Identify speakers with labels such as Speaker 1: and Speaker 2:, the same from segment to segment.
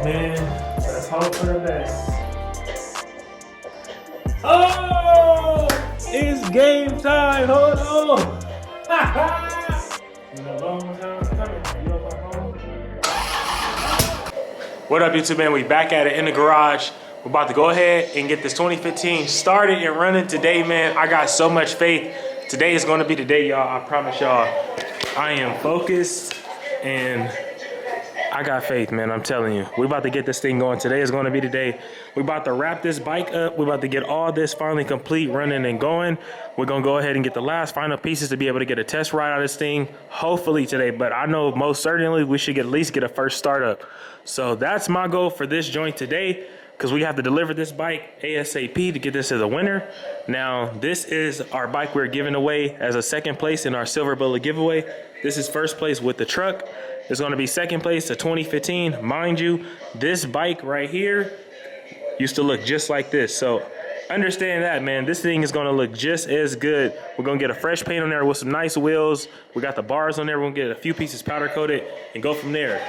Speaker 1: man. Let's hope for the best. Oh! It's game time. Hold on. What up, YouTube, man? We back at it in the garage. We're about to go ahead and get this 2015 started and running today, man. I got so much faith. Today is going to be the day, y'all. I promise y'all. I am focused and I got faith, man. I'm telling you. We're about to get this thing going. Today is going to be the day. We're about to wrap this bike up. We're about to get all this finally complete, running and going. We're going to go ahead and get the last final pieces to be able to get a test ride out of this thing, hopefully today. But I know most certainly we should at least get a first startup. So that's my goal for this joint today, because we have to deliver this bike ASAP to get this as a winner. Now, this is our bike we're giving away as a second place in our silver bullet giveaway. This is first place with the truck. It's going to be second place to 2015. Mind you, this bike right here used to look just like this. So understand that, man. This thing is going to look just as good. We're going to get a fresh paint on there with some nice wheels. We got the bars on there. We're going to get a few pieces powder coated and go from there.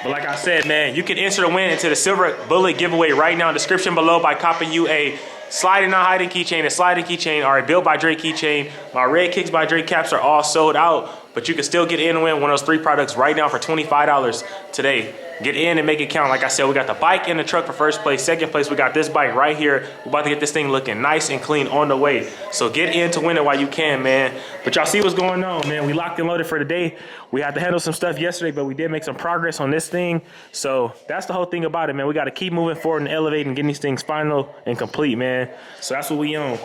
Speaker 1: But like I said, man, you can enter to win into the silver bullet giveaway right now in the description below by copying you a SLIDN not HIDN keychain, a SLIDN keychain, or a Built by Dre keychain. My red Kicks by Dre caps are all sold out, but you can still get in and win one of those 3 products right now for $25 today. Get in and make it count. Like I said, we got the bike and the truck for first place. Second place, we got this bike right here. We're about to get this thing looking nice and clean on the way. So get in to win it while you can, man. But y'all see what's going on, man. We locked and loaded for the day. We had to handle some stuff yesterday, but we did make some progress on this thing. So that's the whole thing about it, man. We got to keep moving forward and elevating and getting these things final and complete, man. So that's what we on.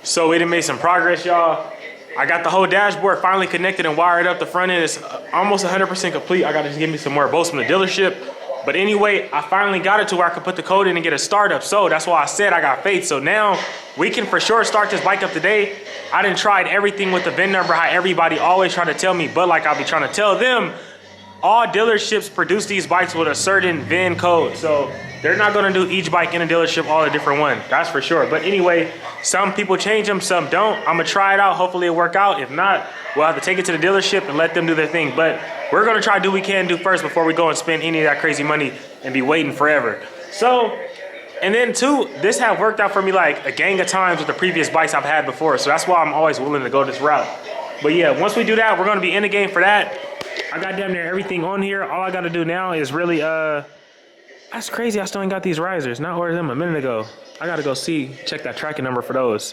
Speaker 1: So we done made some progress, y'all. I got the whole dashboard finally connected and wired up. The front end is almost 100% complete. I gotta just give me some more bolts from the dealership. But anyway, I finally got it to where I could put the code in and get a startup. So that's why I said I got faith. So now we can for sure start this bike up today. I done tried everything with the VIN number, how everybody always try to tell me, but like I'll be trying to tell them, all dealerships produce these bikes with a certain VIN code. So they're not gonna do each bike in a dealership all a different one, that's for sure. But anyway, some people change them, some don't. I'm gonna try it out, hopefully it'll work out. If not, we'll have to take it to the dealership and let them do their thing. But we're gonna try to do what we can do first before we go and spend any of that crazy money and be waiting forever. So, and then too, this have worked out for me like a gang of times with the previous bikes I've had before. So that's why I'm always willing to go this route. But yeah, once we do that, we're gonna be in the game for that. I got damn near everything on here. All I gotta do now is really, that's crazy, I still ain't got these risers. Not ordered them a minute ago. I gotta go check that tracking number for those.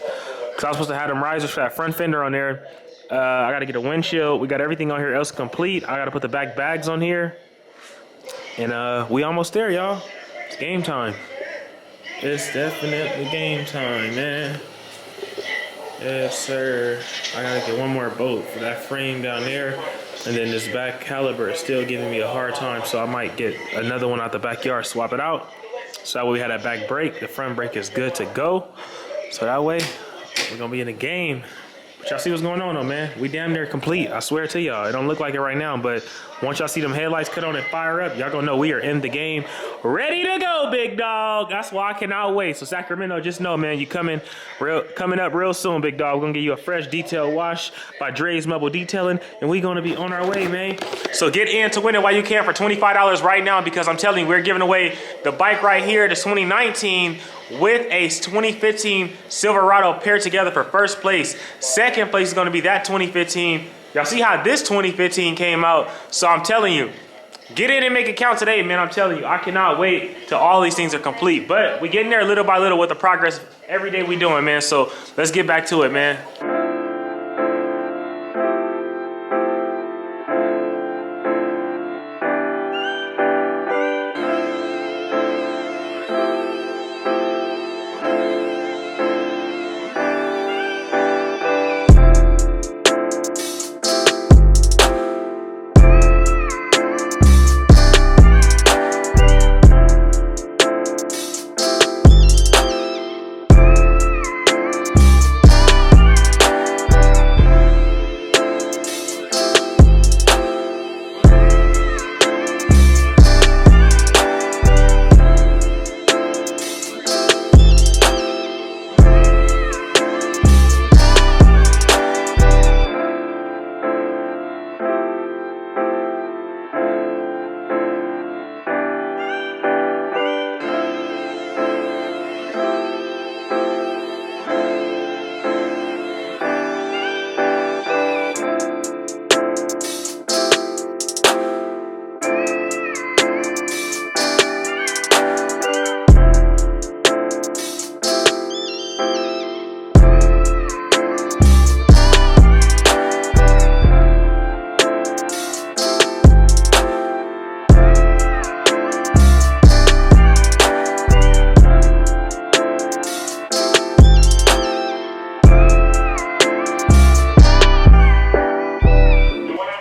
Speaker 1: Cause I was supposed to have them risers for that front fender on there. I gotta get a windshield. We got everything on here else complete. I gotta put the back bags on here. And we almost there, y'all. It's game time. It's definitely game time, man. Yes, sir. I gotta get one more bolt for that frame down there. And then this back caliber is still giving me a hard time, so I might get another one out the backyard, swap it out. So that way we have that back brake. The front brake is good to go. So that way we're gonna be in the game. But y'all see what's going on though, man. We damn near complete. I swear to y'all. It don't look like it right now, but once y'all see them headlights cut on and fire up, y'all gonna know we are in the game. Ready to go, big dog. That's why I cannot wait. So Sacramento, just know, man, you coming up real soon, big dog. We're gonna give you a fresh detail wash by Dre's Mobile Detailing, and we gonna be on our way, man. So get in to win it while you can for $25 right now, because I'm telling you, we're giving away the bike right here, the 2019 with a 2015 Silverado paired together for first place. Second place is gonna be that 2015. Y'all see how this 2015 came out? So I'm telling you, get in and make it count today, man. I'm telling you, I cannot wait till all these things are complete. But we getting there little by little with the progress every day we doing, man. So let's get back to it, man.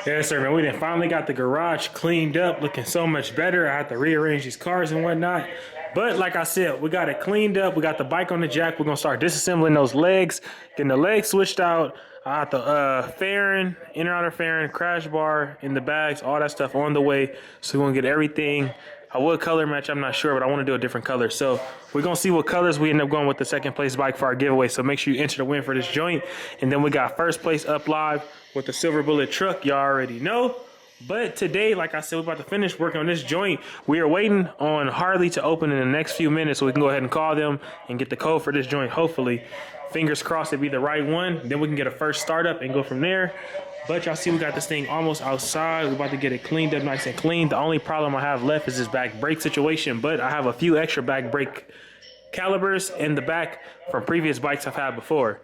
Speaker 1: Yes, sir, man. We done finally got the garage cleaned up, looking so much better. I had to rearrange these cars and whatnot. But like I said, we got it cleaned up. We got the bike on the jack. We're going to start disassembling those legs, getting the legs switched out. I got the fairing, inner outer fairing, crash bar in the bags, all that stuff on the way. So we're going to get everything. I would color match, I'm not sure, but I want to do a different color. So we're going to see what colors we end up going with the second place bike for our giveaway. So make sure you enter the win for this joint. And then we got first place up live with the Silver Bullet truck. Y'all already know. But today, like I said, we're about to finish working on this joint. We are waiting on Harley to open in the next few minutes so we can go ahead and call them and get the code for this joint, hopefully. Fingers crossed it'll be the right one. Then we can get a first startup and go from there. But y'all see we got this thing almost outside. We're about to get it cleaned up nice and clean. The only problem I have left is this back brake situation, but I have a few extra back brake calibers in the back from previous bikes I've had before.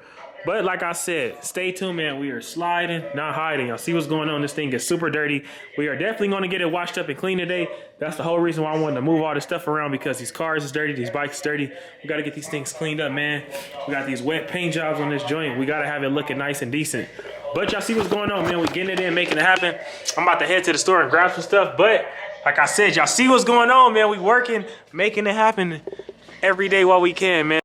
Speaker 1: But like I said, stay tuned, man. We are sliding, not hiding. Y'all see what's going on. This thing is super dirty. We are definitely going to get it washed up and clean today. That's the whole reason why I wanted to move all this stuff around, because these cars is dirty, these bikes is dirty. We got to get these things cleaned up, man. We got these wet paint jobs on this joint. We got to have it looking nice and decent. But y'all see what's going on, man. We getting it in, making it happen. I'm about to head to the store and grab some stuff. But like I said, y'all see what's going on, man. We working, making it happen every day while we can, man.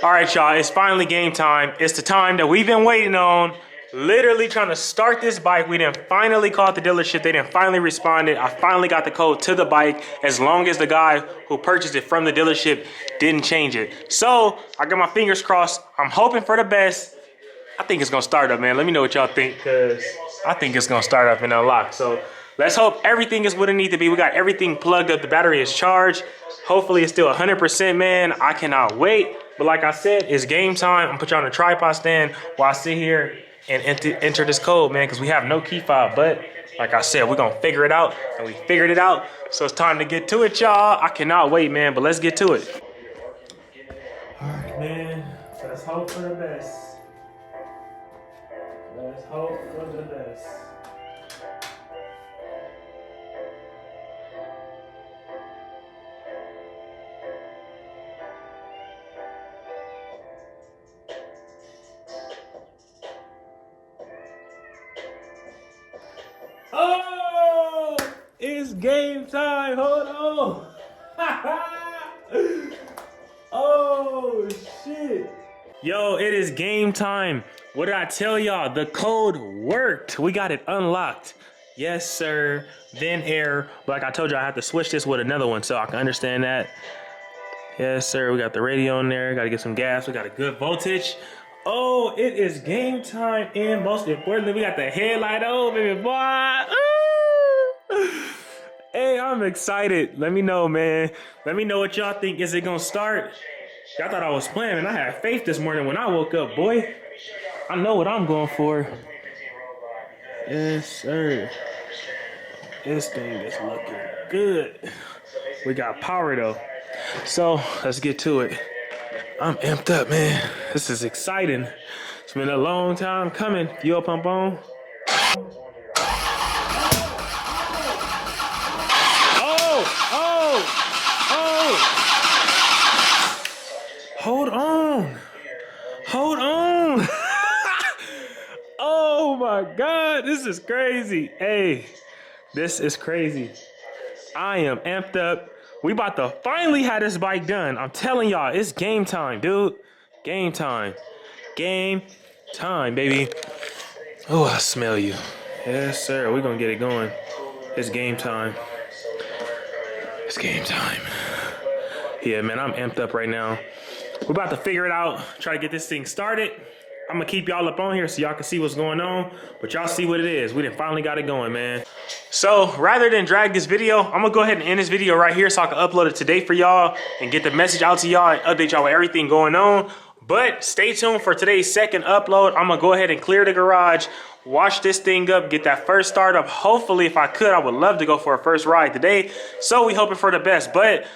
Speaker 1: All right, y'all, it's finally game time. It's the time that we've been waiting on. Literally trying to start this bike. We done finally called the dealership. They done finally responded. I finally got the code to the bike, as long as the guy who purchased it from the dealership didn't change it. So I got my fingers crossed. I'm hoping for the best. I think it's gonna start up, man. Let me know what y'all think, because I think it's gonna start up and unlock. So let's hope everything is what it needs to be. We got everything plugged up. The battery is charged. Hopefully it's still 100%, man. I cannot wait. But like I said, it's game time. I'm gonna put you on a tripod stand while I sit here and enter this code, man, because we have no key fob. But like I said, we're gonna figure it out, and we figured it out. So it's time to get to it, y'all. I cannot wait, man, but let's get to it. All right, man, let's hope for the best. Let's hope for the best. Oh, it's game time. Hold on. Oh, shit. Yo, it is game time. What did I tell y'all? The code worked. We got it unlocked. Yes, sir. Then air. Like I told you, I have to switch this with another one so I can understand that. Yes, sir. We got the radio in there. Got to get some gas. We got a good voltage. Oh, it is game time, and most importantly, we got the headlight on, baby boy. Ooh. Hey, I'm excited. Let me know, man. Let me know what y'all think. Is it gonna start? Y'all thought I was playing, and I had faith this morning when I woke up, boy. I know what I'm going for. Yes, sir. This thing is looking good. We got power though. So let's get to it. I'm amped up, man. This is exciting. It's been a long time coming. You up, pump on? Hold on. Hold on. Oh my God, this is crazy. Hey, this is crazy. I am amped up. We about to finally have this bike done. I'm telling y'all, it's game time, dude. Game time. Game time, baby. Oh, I smell you. Yes, sir. We're gonna get it going. It's game time. It's game time. Yeah, man, I'm amped up right now. We're about to figure it out, try to get this thing started. I'm gonna keep y'all up on here so y'all can see what's going on, but y'all see what it is. We done finally got it going, man. So rather than drag this video, I'm gonna go ahead and end this video right here so I can upload it today for y'all and get the message out to y'all and update y'all with everything going on. But stay tuned for today's second upload. I'm gonna go ahead and clear the garage, wash this thing up, get that first start up. Hopefully, if I could, I would love to go for a first ride today. So we hoping for the best, but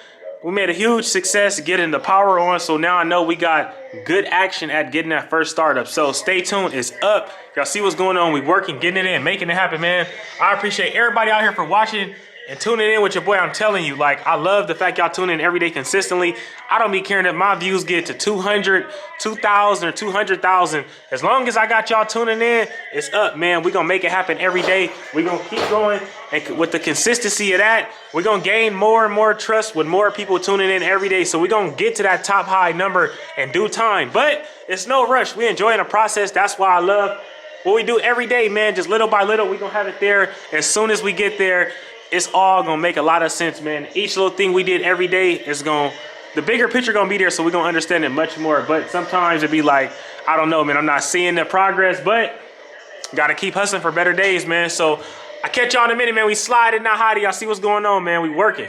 Speaker 1: we made a huge success getting the power on, so now I know we got good action at getting that first startup. So stay tuned, it's up. Y'all see what's going on. We working, getting it in, making it happen, man. I appreciate everybody out here for watching and tuning in with your boy. I'm telling you, like, I love the fact y'all tune in every day consistently. I don't be caring if my views get to 200, 2,000, or 200,000. As long as I got y'all tuning in, it's up, man. We gonna make it happen every day. We gonna keep going, and with the consistency of that, we're gonna gain more and more trust with more people tuning in every day. So we're gonna get to that top high number in due time. But it's no rush. We enjoying the process. That's why I love what we do every day, man. Just little by little, we gonna have it there. As soon as we get there, it's all gonna make a lot of sense, man. Each little thing we did every day is the bigger picture gonna be there, so we're gonna understand it much more. But sometimes it'd be like, I don't know, man, I'm not seeing the progress, but gotta keep hustling for better days, man. So I catch y'all in a minute, man. We sliding now, Heidi. Y'all see what's going on, man. We working.